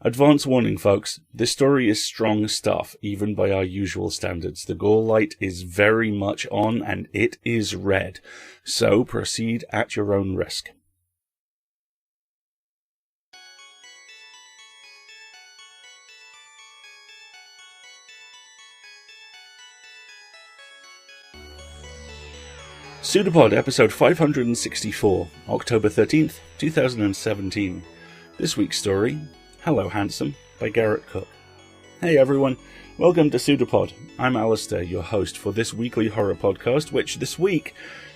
Advance warning, folks. This story is strong stuff, even by our usual standards. The gore light is very much on, and it is red. So proceed at your own risk. PseudoPod episode 564, October 13th, 2017. This week's story, Hello Handsome, by Garrett Cook. Hey everyone, welcome to PseudoPod. I'm Alasdair, your host for this weekly horror podcast, which this week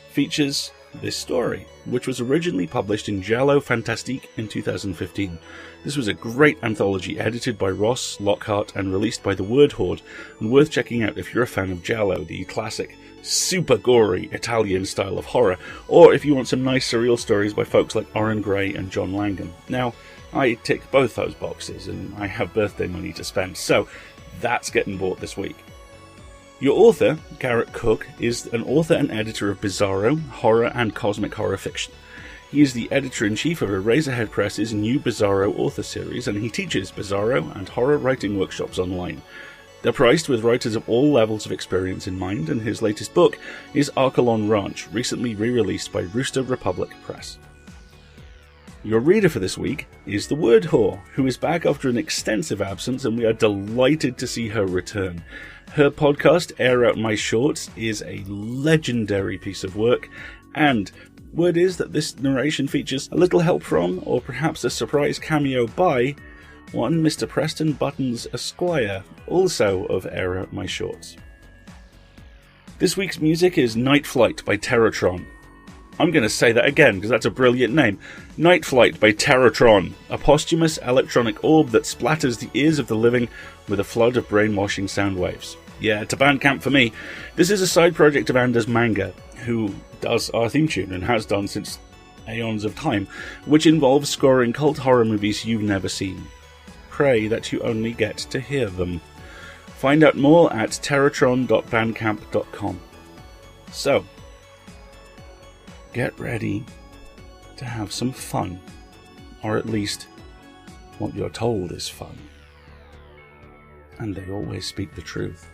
features this story, which was originally published in Giallo Fantistique in 2015. This was a great anthology edited by Ross, Lockhart, and released by the Word Horde, and worth checking out if you're a fan of Giallo, the classic, super gory Italian style of horror, or if you want some nice surreal stories by folks like Orrin and John Langan. Now, I tick both those boxes, and I have birthday money to spend, so that's getting bought this week. Your author, Garrett Cook, is an author and editor of bizarro, horror, and cosmic horror fiction. He is the editor-in-chief of Eraserhead Press's new Bizarro author series, and he teaches bizarro and horror writing workshops online. They're priced with writers of all levels of experience in mind, and his latest book is Archelon Ranch, recently re-released by Rooster Republic Press. Your reader for this week is the Word Horde, who is back after an extensive absence, and we are delighted to see her return. Her podcast, Air Out My Shorts, is a legendary piece of work, and word is that this narration features a little help from, or perhaps a surprise cameo by, one Mr. Preston Buttons Esquire, also of Air Out My Shorts. This week's music is Night Flight by TERRORTRON. I'm going to say that again because that's a brilliant name. Night Flight by TERRORTRON, a posthumous electronic orb that splatters the ears of the living with a flood of brainwashing sound waves. Yeah, it's a Bandcamp for me. This is a side project of Anders Manga, who does our theme tune and has done since aeons of time, which involves scoring cult horror movies you've never seen. Pray that you only get to hear them. Find out more at terrortron.bandcamp.com. So, get ready to have some fun, or at least what you're told is fun. And they always speak the truth.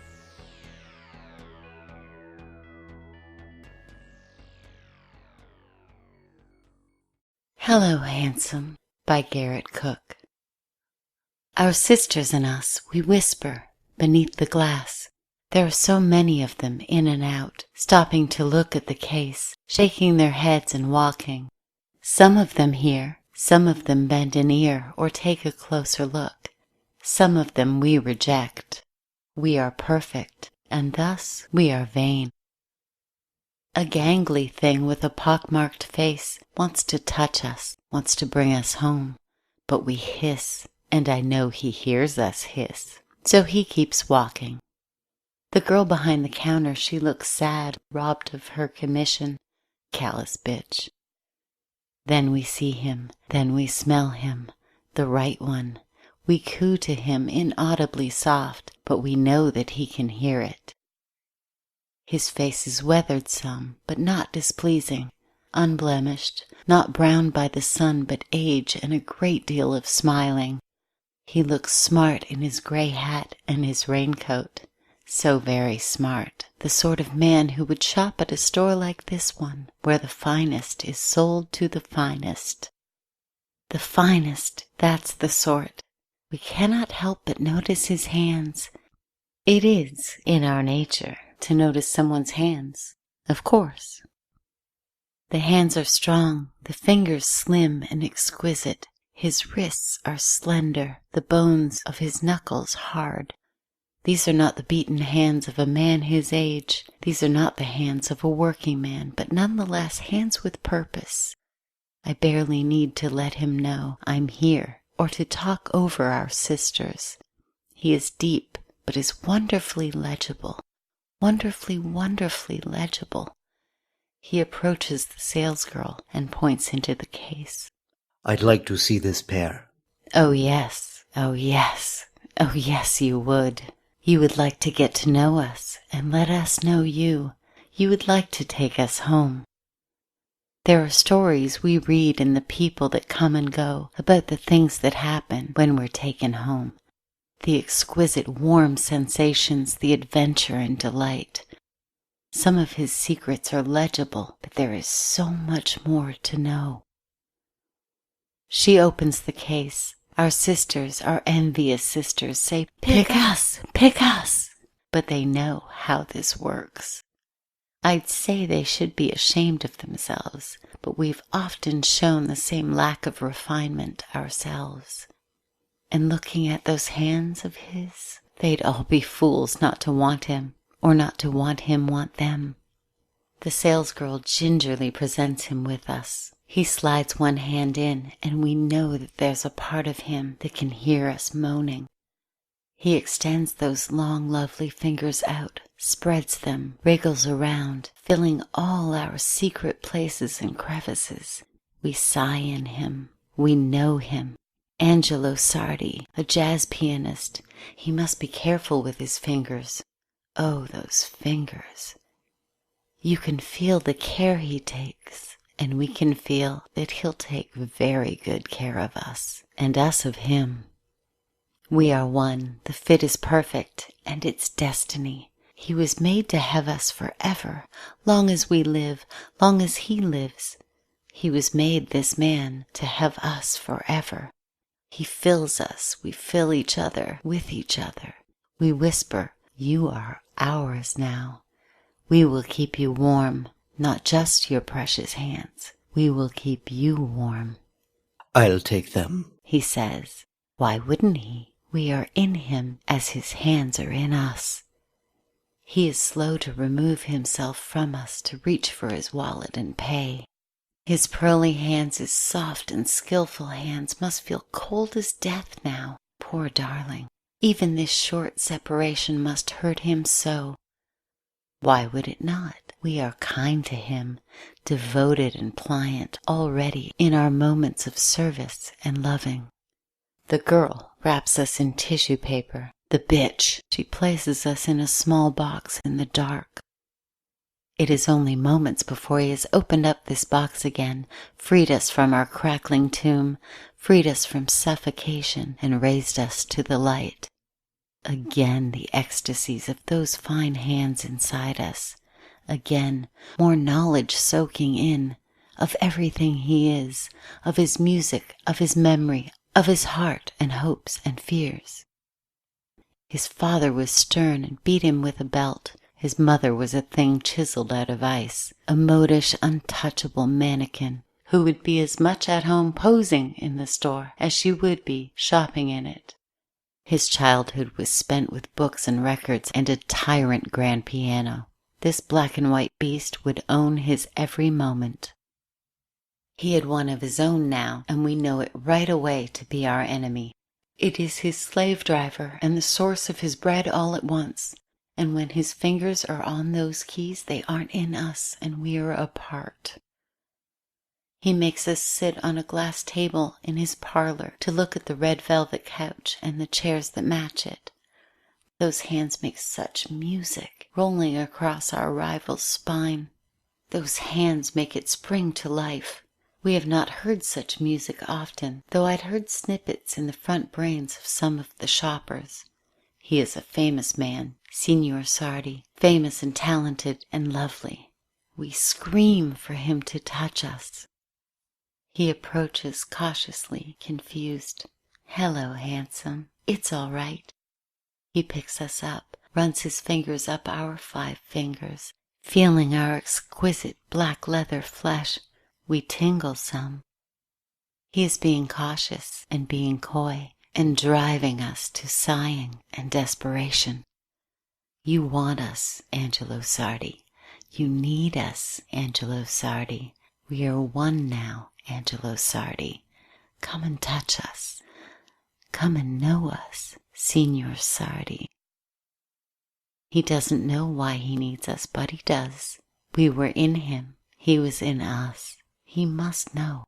Hello Handsome by Garrett Cook. Our sisters and us, we whisper beneath the glass. There are so many of them in and out, stopping to look at the case, shaking their heads and walking. Some of them hear, some of them bend an ear or take a closer look. Some of them we reject. We are perfect, and thus we are vain. A gangly thing with a pockmarked face wants to touch us, wants to bring us home, but we hiss. And I know he hears us hiss, so he keeps walking. The girl behind the counter, she looks sad, robbed of her commission. Callous bitch. Then we see him, then we smell him, the right one. We coo to him inaudibly soft, but we know that he can hear it. His face is weathered some, but not displeasing, unblemished, not browned by the sun, but age and a great deal of smiling. He looks smart in his gray hat and his raincoat. So very smart. The sort of man who would shop at a store like this one, where the finest is sold to the finest. The finest, that's the sort. We cannot help but notice his hands. It is in our nature to notice someone's hands, of course. The hands are strong, the fingers slim and exquisite. His wrists are slender, the bones of his knuckles hard. These are not the beaten hands of a man his age. These are not the hands of a working man, but nonetheless hands with purpose. I barely need to let him know I'm here, or to talk over our sisters. He is deep, but is wonderfully legible. Wonderfully, wonderfully legible. He approaches the salesgirl and points into the case. I'd like to see this pair. Oh yes, oh yes, oh yes you would. You would like to get to know us and let us know you. You would like to take us home. There are stories we read in the people that come and go about the things that happen when we're taken home. The exquisite warm sensations, the adventure and delight. Some of his secrets are legible, but there is so much more to know. She opens the case. Our sisters, our envious sisters, say, "Pick us, pick us!" But they know how this works. I'd say they should be ashamed of themselves, but we've often shown the same lack of refinement ourselves. And looking at those hands of his, they'd all be fools not to want him, or not to want him want them. The salesgirl gingerly presents him with us. He slides one hand in, and we know that there's a part of him that can hear us moaning. He extends those long, lovely fingers out, spreads them, wriggles around, filling all our secret places and crevices. We sigh in him. We know him. Angelo Sardi, a jazz pianist. He must be careful with his fingers. Oh, those fingers. You can feel the care he takes, and we can feel that he'll take very good care of us, and us of him. We are one. The fit is perfect, and it's destiny. He was made to have us forever, long as we live, long as he lives. He was made, this man, to have us forever. He fills us, we fill each other with each other. We whisper, "You are ours now. We will keep you warm, not just your precious hands. We will keep you warm." I'll take them, he says. Why wouldn't he? We are in him as his hands are in us. He is slow to remove himself from us to reach for his wallet and pay. His pearly hands, his soft and skillful hands, must feel cold as death now. Poor darling. Even this short separation must hurt him so. Why would it not? We are kind to him, devoted and pliant already in our moments of service and loving. The girl wraps us in tissue paper. The bitch! She places us in a small box in the dark. It is only moments before he has opened up this box again, freed us from our crackling tomb, freed us from suffocation, and raised us to the light. Again the ecstasies of those fine hands inside us. Again more knowledge soaking in, of everything he is, of his music, of his memory, of his heart and hopes and fears. His father was stern and beat him with a belt. His mother was a thing chiseled out of ice, a modish, untouchable mannequin, who would be as much at home posing in the store as she would be shopping in it. His childhood was spent with books and records and a tyrant grand piano. This black and white beast would own his every moment. He had one of his own now, and we know it right away to be our enemy. It is his slave driver and the source of his bread all at once. And when his fingers are on those keys, they aren't in us, and we are apart. He makes us sit on a glass table in his parlor to look at the red velvet couch and the chairs that match it. Those hands make such music, rolling across our rival's spine. Those hands make it spring to life. We have not heard such music often, though I'd heard snippets in the front brains of some of the shoppers. He is a famous man, Signor Sardi, famous and talented and lovely. We scream for him to touch us. He approaches cautiously, confused. "Hello, handsome. It's all right." He picks us up, runs his fingers up our 5 fingers, feeling our exquisite black leather flesh. We tingle some. He is being cautious and being coy, and driving us to sighing and desperation. You want us, Angelo Sardi. You need us, Angelo Sardi. We are one now, Angelo Sardi. Come and touch us. Come and know us, Signor Sardi. He doesn't know why he needs us, but he does. We were in him. He was in us. He must know.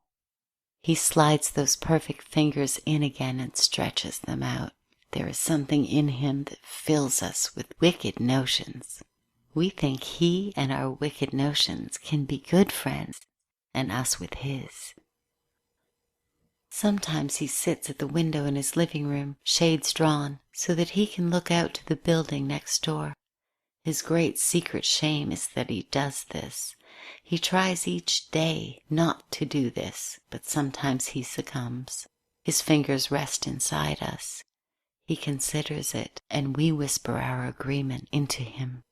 He slides those perfect fingers in again and stretches them out. There is something in him that fills us with wicked notions. We think he and our wicked notions can be good friends. and us with his. Sometimes he sits at the window in his living room, shades drawn, so that he can look out to the building next door. His great secret shame is that he does this. He tries each day not to do this, but sometimes he succumbs. His fingers rest inside us. He considers it, and we whisper our agreement into him.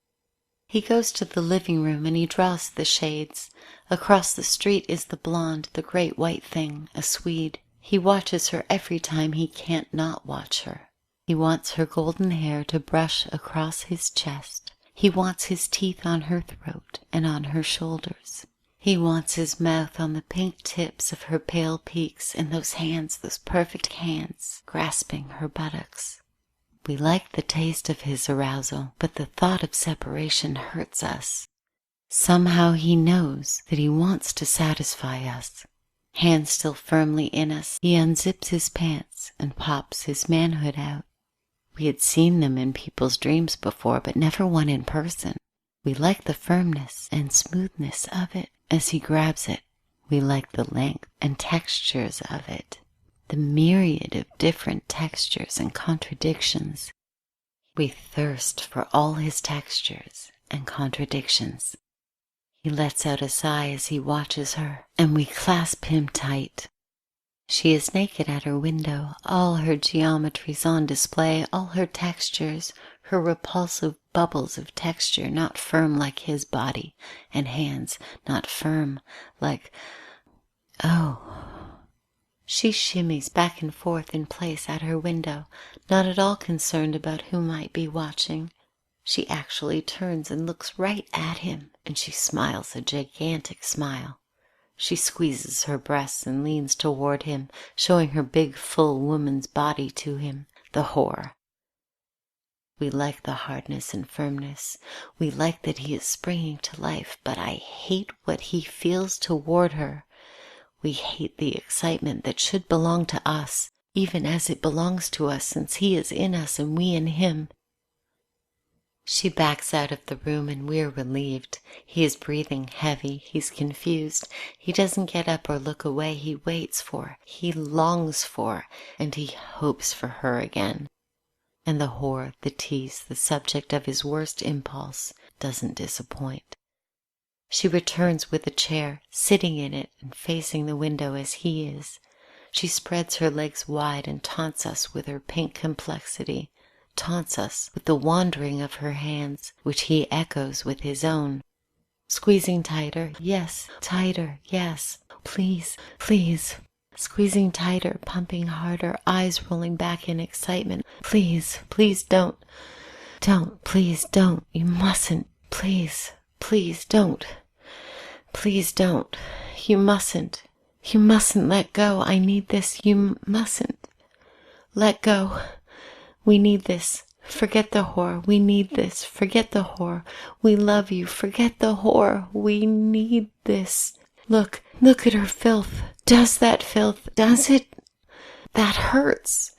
He goes to the living room and he draws the shades. Across the street is the blonde, the great white thing, a Swede. He watches her every time he can't not watch her. He wants her golden hair to brush across his chest. He wants his teeth on her throat and on her shoulders. He wants his mouth on the pink tips of her pale peaks and those hands, those perfect hands, grasping her buttocks. We like the taste of his arousal, but the thought of separation hurts us. Somehow he knows that he wants to satisfy us. Hands still firmly in us, he unzips his pants and pops his manhood out. We had seen them in people's dreams before, but never one in person. We like the firmness and smoothness of it as he grabs it. We like the length and textures of it, the myriad of different textures and contradictions. We thirst for all his textures and contradictions. He lets out a sigh as he watches her, and we clasp him tight. She is naked at her window, all her geometries on display, all her textures, her repulsive bubbles of texture, not firm like his body, and hands not firm like... Oh. She shimmies back and forth in place at her window, not at all concerned about who might be watching. She actually turns and looks right at him, and she smiles a gigantic smile. She squeezes her breasts and leans toward him, showing her big, full woman's body to him, the whore. We like the hardness and firmness. We like that he is springing to life, but I hate what he feels toward her. We hate the excitement that should belong to us, even as it belongs to us, since he is in us and we in him. She backs out of the room and we're relieved. He is breathing heavy. He's confused. He doesn't get up or look away. He waits for, he longs for, and he hopes for her again. And the whore, the tease, the subject of his worst impulse, doesn't disappoint. She returns with a chair, sitting in it and facing the window as he is. She spreads her legs wide and taunts us with her pink complexity, taunts us with the wandering of her hands, which he echoes with his own. Squeezing tighter, yes, tighter, yes, please, please. Squeezing tighter, pumping harder, eyes rolling back in excitement. Please, please don't, please don't, you mustn't, please, please don't, please don't, you mustn't let go, I need this, you mustn't, let go. We need this. Forget the whore. We need this. Forget the whore. We love you. Forget the whore. We need this. Look at her filth. Does that filth? Does it? That hurts.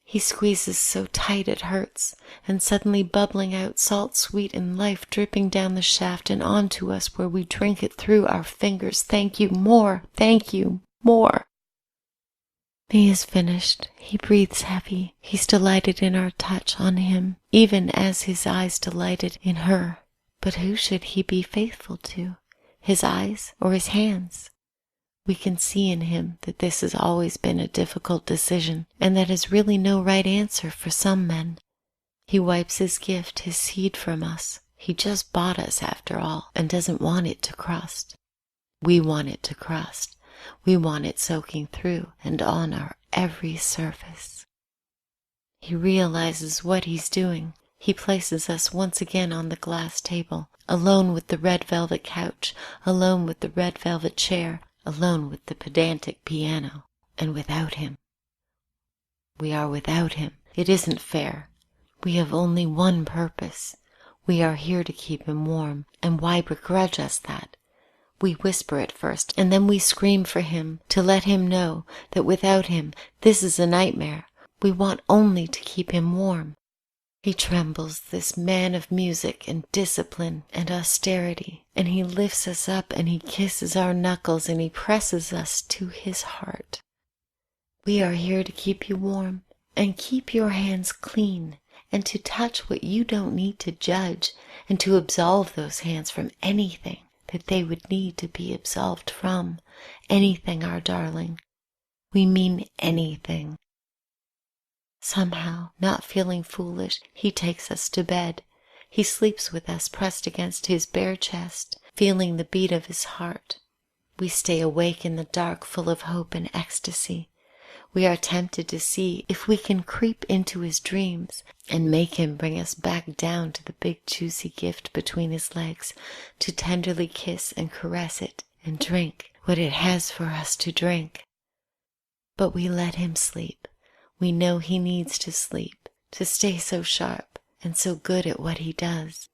He squeezes so tight it hurts, and suddenly bubbling out, salt sweet and life dripping down the shaft and onto us where we drink it through our fingers. Thank you, more. Thank you, more. He is finished. He breathes heavy. He's delighted in our touch on him, even as his eyes delighted in her. But who should he be faithful to? His eyes or his hands? We can see in him that this has always been a difficult decision, and that is really no right answer for some men. He wipes his gift, his seed from us. He just bought us after all, and doesn't want it to crust. We want it to crust. We want it soaking through and on our every surface. He realizes what he's doing. He places us once again on the glass table, alone with the red velvet couch, alone with the red velvet chair, alone with the pedantic piano, and without him. We are without him. It isn't fair. We have only one purpose. We are here to keep him warm, and why begrudge us that? We whisper at first, and then we scream for him, to let him know that without him this is a nightmare. We want only to keep him warm. He trembles, this man of music and discipline and austerity, and he lifts us up and he kisses our knuckles and he presses us to his heart. We are here to keep you warm and keep your hands clean and to touch what you don't need to judge and to absolve those hands from anything that they would need to be absolved from. Anything, our darling. We mean anything. Somehow, not feeling foolish, he takes us to bed. He sleeps with us pressed against his bare chest, feeling the beat of his heart. We stay awake in the dark, full of hope and ecstasy. We are tempted to see if we can creep into his dreams and make him bring us back down to the big juicy gift between his legs, to tenderly kiss and caress it and drink what it has for us to drink. But we let him sleep. We know he needs to sleep, to stay so sharp and so good at what he does.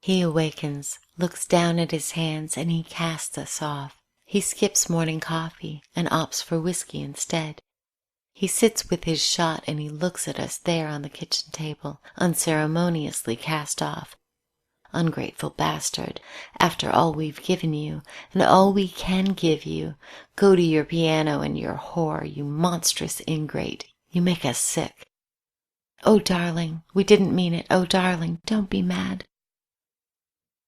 He awakens, looks down at his hands, and he casts us off. He skips morning coffee and opts for whiskey instead. He sits with his shot and he looks at us there on the kitchen table, unceremoniously cast off. Ungrateful bastard, after all we've given you, and all we can give you, go to your piano and your whore, you monstrous ingrate. You make us sick. Oh, darling, we didn't mean it. Oh, darling, don't be mad.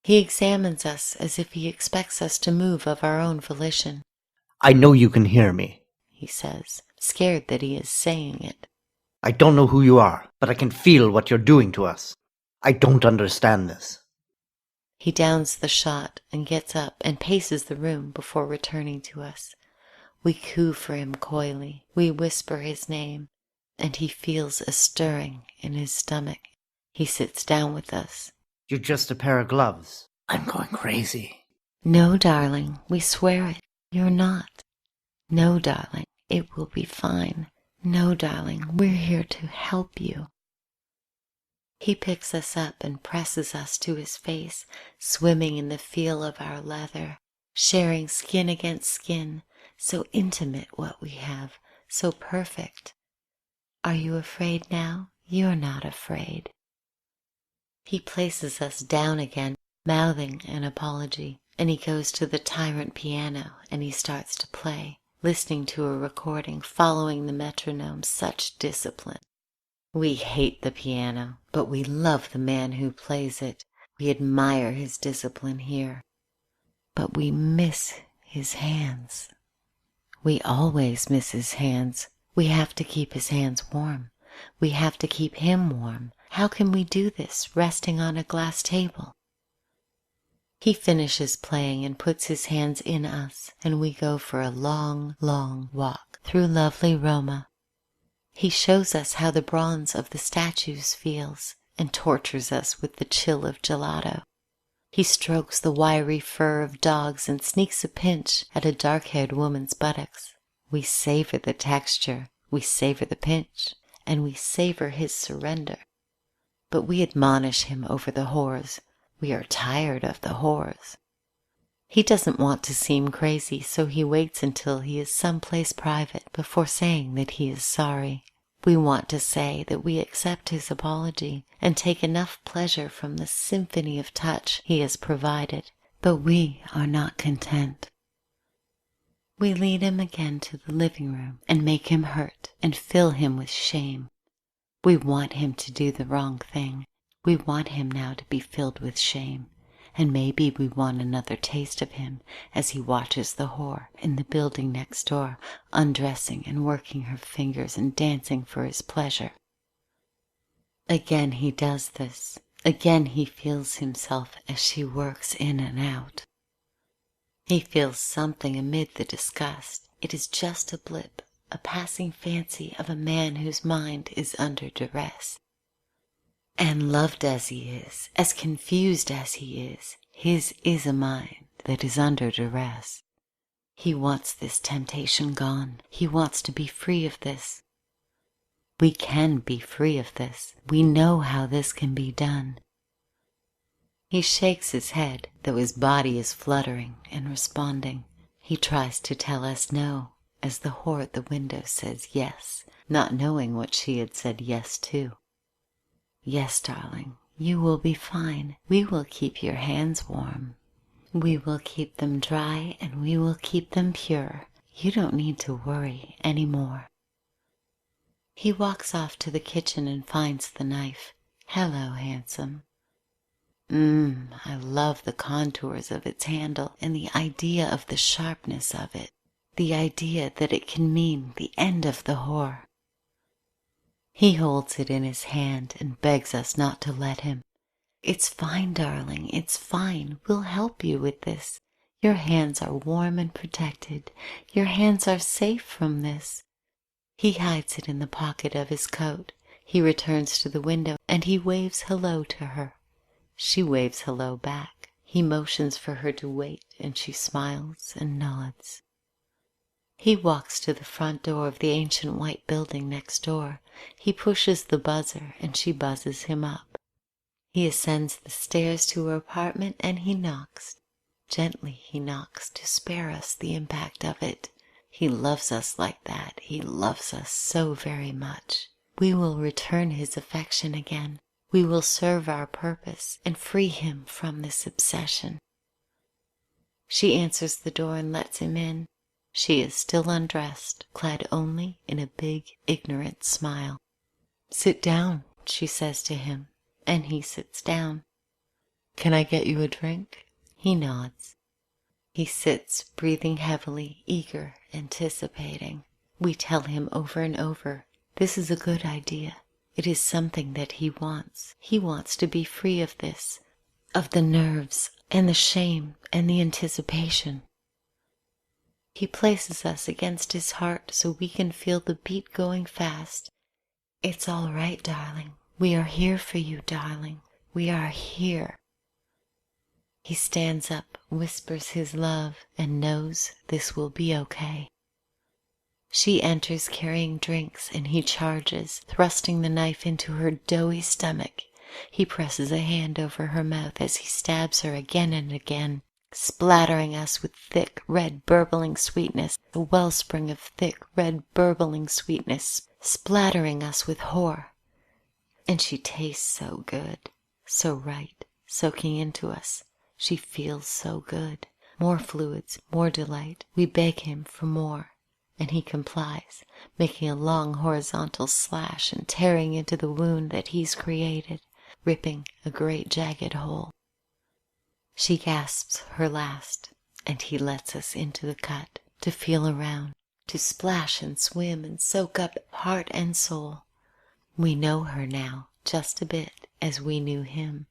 He examines us as if he expects us to move of our own volition. I know you can hear me, he says, scared that he is saying it. I don't know who you are, but I can feel what you're doing to us. I don't understand this. He downs the shot and gets up and paces the room before returning to us. We coo for him coyly. We whisper his name, and he feels a stirring in his stomach. He sits down with us. You're just a pair of gloves. I'm going crazy. No, darling, we swear it. You're not. No, darling, it will be fine. No, darling, we're here to help you. He picks us up and presses us to his face, swimming in the feel of our leather, sharing skin against skin, so intimate what we have, so perfect. Are you afraid now? You're not afraid. He places us down again, mouthing an apology, and he goes to the tyrant piano and he starts to play, listening to a recording, following the metronome, such discipline. We hate the piano, but we love the man who plays it. We admire his discipline here. But we miss his hands. We always miss his hands. We have to keep his hands warm. We have to keep him warm. How can we do this, resting on a glass table? He finishes playing and puts his hands in us, and we go for a long, long walk through lovely Roma. He shows us how the bronze of the statues feels and tortures us with the chill of gelato. He strokes the wiry fur of dogs and sneaks a pinch at a dark-haired woman's buttocks. We savor the texture, we savor the pinch, and we savor his surrender. But we admonish him over the whores. We are tired of the whores. He doesn't want to seem crazy, so he waits until he is someplace private before saying that he is sorry. We want to say that we accept his apology and take enough pleasure from the symphony of touch he has provided, but we are not content. We lead him again to the living room and make him hurt and fill him with shame. We want him to do the wrong thing. We want him now to be filled with shame. And maybe we want another taste of him as he watches the whore in the building next door, undressing and working her fingers and dancing for his pleasure. Again he does this. Again he feels himself as she works in and out. He feels something amid the disgust. It is just a blip, a passing fancy of a man whose mind is under duress. And loved as he is, as confused as he is, his is a mind that is under duress. He wants this temptation gone. He wants to be free of this. We can be free of this. We know how this can be done. He shakes his head, though his body is fluttering and responding. He tries to tell us no, as the whore at the window says yes, not knowing what she had said yes to. Yes, darling, you will be fine. We will keep your hands warm. We will keep them dry and we will keep them pure. You don't need to worry anymore. He walks off to the kitchen and finds the knife. Hello, handsome. I love the contours of its handle and the idea of the sharpness of it. The idea that it can mean the end of the whore. He holds it in his hand and begs us not to let him. It's fine, darling, it's fine. We'll help you with this. Your hands are warm and protected. Your hands are safe from this. He hides it in the pocket of his coat. He returns to the window and he waves hello to her. She waves hello back. He motions for her to wait and she smiles and nods. He walks to the front door of the ancient white building next door. He pushes the buzzer and she buzzes him up. He ascends the stairs to her apartment and he knocks. Gently he knocks to spare us the impact of it. He loves us like that. He loves us so very much. We will return his affection again. We will serve our purpose and free him from this obsession. She answers the door and lets him in. She is still undressed, clad only in a big, ignorant smile. Sit down, she says to him, and he sits down. Can I get you a drink? He nods. He sits, breathing heavily, eager, anticipating. We tell him over and over, this is a good idea. It is something that he wants. He wants to be free of this, of the nerves and the shame and the anticipation. He places us against his heart so we can feel the beat going fast. It's all right, darling. We are here for you, darling. We are here. He stands up, whispers his love, and knows this will be okay. She enters carrying drinks, and he charges, thrusting the knife into her doughy stomach. He presses a hand over her mouth as he stabs her again and again, splattering us with thick, red, burbling sweetness, a wellspring of thick, red, burbling sweetness, splattering us with horror. And she tastes so good, so right, soaking into us. She feels so good. More fluids, more delight. We beg him for more, and he complies, making a long horizontal slash and tearing into the wound that he's created, ripping a great jagged hole. She gasps her last, and he lets us into the cut, to feel around, to splash and swim and soak up heart and soul. We know her now, just a bit, as we knew him.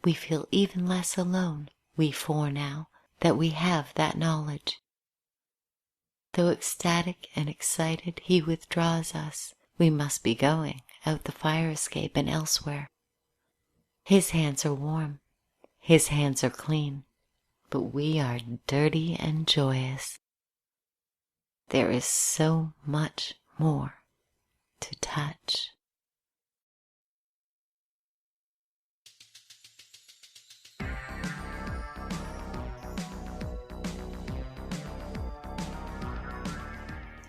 We feel even less alone, we four now, that we have that knowledge. Though ecstatic and excited, he withdraws us. We must be going, out the fire escape and elsewhere. His hands are warm. His hands are clean, but we are dirty and joyous. There is so much more to touch.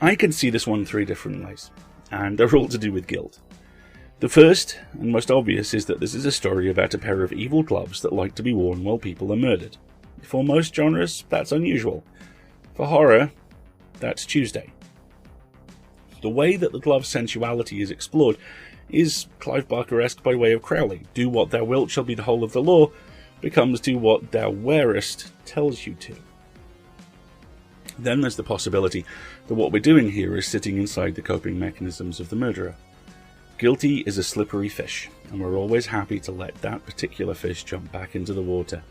I can see this one 3 different ways, and they're all to do with guilt. The first, and most obvious, is that this is a story about a pair of evil gloves that like to be worn while people are murdered. For most genres, that's unusual. For horror, that's Tuesday. The way that the glove's sensuality is explored is Clive Barker-esque by way of Crowley. Do what thou wilt shall be the whole of the law, becomes do what thou wearest tells you to. Then there's the possibility that what we're doing here is sitting inside the coping mechanisms of the murderer. Guilty is a slippery fish, and we're always happy to let that particular fish jump back into the water.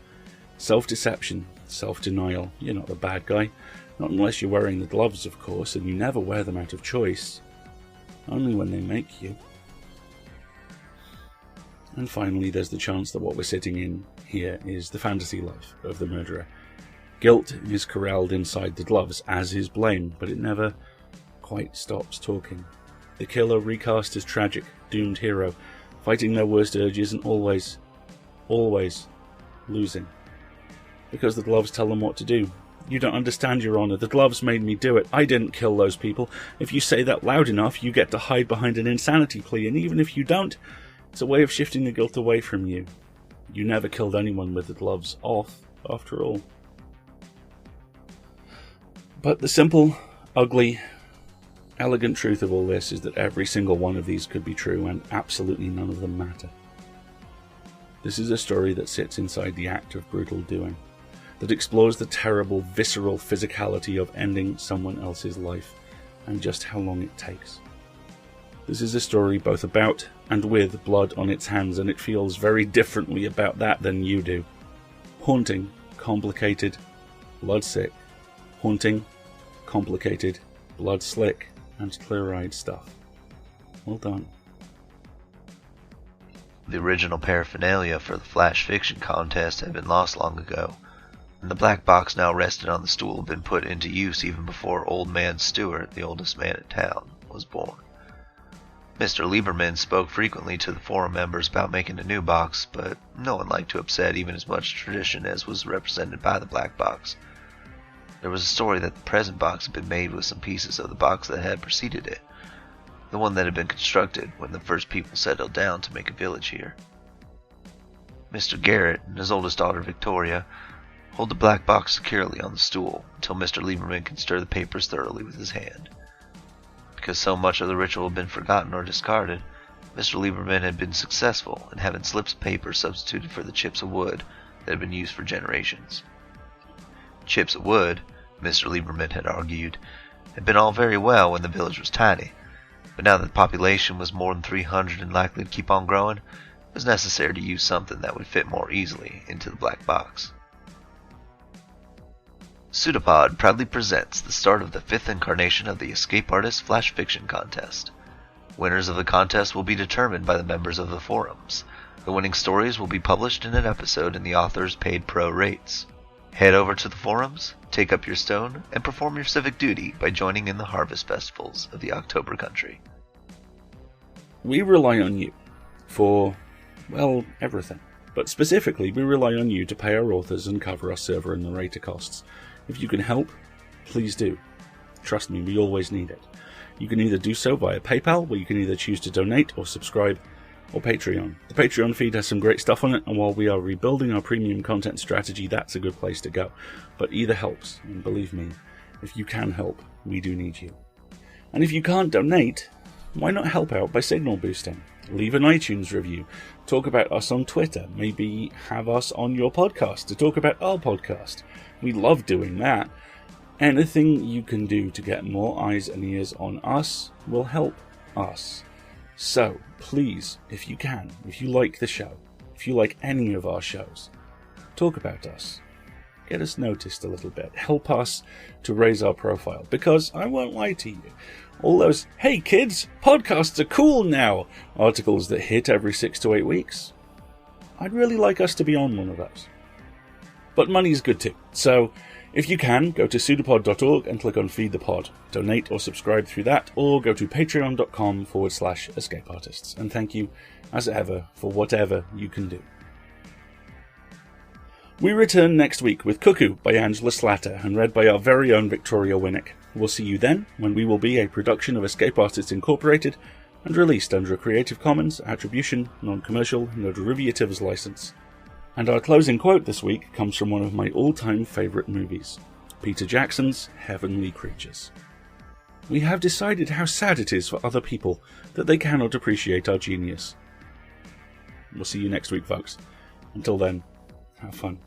Self-deception, self-denial, you're not the bad guy. Not unless you're wearing the gloves, of course, and you never wear them out of choice. Only when they make you. And finally, there's the chance that what we're sitting in here is the fantasy life of the murderer. Guilt is corralled inside the gloves, as is blame, but it never quite stops talking. The killer recast as tragic, doomed hero, fighting their worst urges and always losing. Because the gloves tell them what to do. You don't understand, Your Honour. The gloves made me do it. I didn't kill those people. If you say that loud enough, you get to hide behind an insanity plea, and even if you don't, It's a way of shifting the guilt away from you. You never killed anyone with the gloves off, after all. But the simple, ugly, elegant truth of all this is that every single one of these could be true, and absolutely none of them matter. This is a story that sits inside the act of brutal doing, that explores the terrible, visceral physicality of ending someone else's life, and just how long it takes. This is a story both about and with blood on its hands, and it feels very differently about that than you do. Haunting, complicated, blood-sick. Haunting, complicated, blood-slick, and clear-eyed stuff. Well done. The original paraphernalia for the flash fiction contest had been lost long ago, and the black box now rested on the stool had been put into use even before Old Man Stuart, the oldest man in town, was born. Mr. Lieberman spoke frequently to the forum members about making a new box, but no one liked to upset even as much tradition as was represented by the black box. There was a story that the present box had been made with some pieces of the box that had preceded it, the one that had been constructed when the first people settled down to make a village here. Mr. Garrett and his oldest daughter Victoria hold the black box securely on the stool until Mr. Lieberman can stir the papers thoroughly with his hand. Because so much of the ritual had been forgotten or discarded, Mr. Lieberman had been successful in having slips of paper substituted for the chips of wood that had been used for generations. Chips of wood, Mr. Lieberman had argued, had been all very well when the village was tiny, but now that the population was more than 300 and likely to keep on growing, it was necessary to use something that would fit more easily into the black box. PseudoPod proudly presents the start of the 5th incarnation of the Escape Artist Flash Fiction Contest. Winners of the contest will be determined by the members of the forums. The winning stories will be published in an episode in the author's paid pro rates. Head over to the forums, take up your stone, and perform your civic duty by joining in the harvest festivals of the October country. We rely on you for, well, everything. But specifically, we rely on you to pay our authors and cover our server and narrator costs. If you can help, please do. Trust me, we always need it. You can either do so via PayPal, where you can either choose to donate or subscribe, or Patreon. The Patreon feed has some great stuff on it, and while we are rebuilding our premium content strategy, that's a good place to go. But either helps, and believe me, if you can help, we do need you. And if you can't donate, why not help out by signal boosting? Leave an iTunes review, talk about us on Twitter, maybe have us on your podcast to talk about our podcast. We love doing that. Anything you can do to get more eyes and ears on us will help us. So, please, if you can, if you like the show, if you like any of our shows, talk about us. Get us noticed a little bit. Help us to raise our profile. Because, I won't lie to you, all those, hey kids, podcasts are cool now, articles that hit every 6 to 8 weeks, I'd really like us to be on one of those. But money's good too. So, if you can, go to pseudopod.org and click on Feed the Pod. Donate or subscribe through that, or go to patreon.com/escapeartists. And thank you, as ever, for whatever you can do. We return next week with Cuckoo by Angela Slatter and read by our very own Victoria Winnick. We'll see you then, when we will be a production of Escape Artists Incorporated and released under a Creative Commons Attribution, Non-Commercial, No Derivatives license. And our closing quote this week comes from one of my all-time favourite movies, Peter Jackson's Heavenly Creatures. We have decided how sad it is for other people that they cannot appreciate our genius. We'll see you next week, folks. Until then, have fun.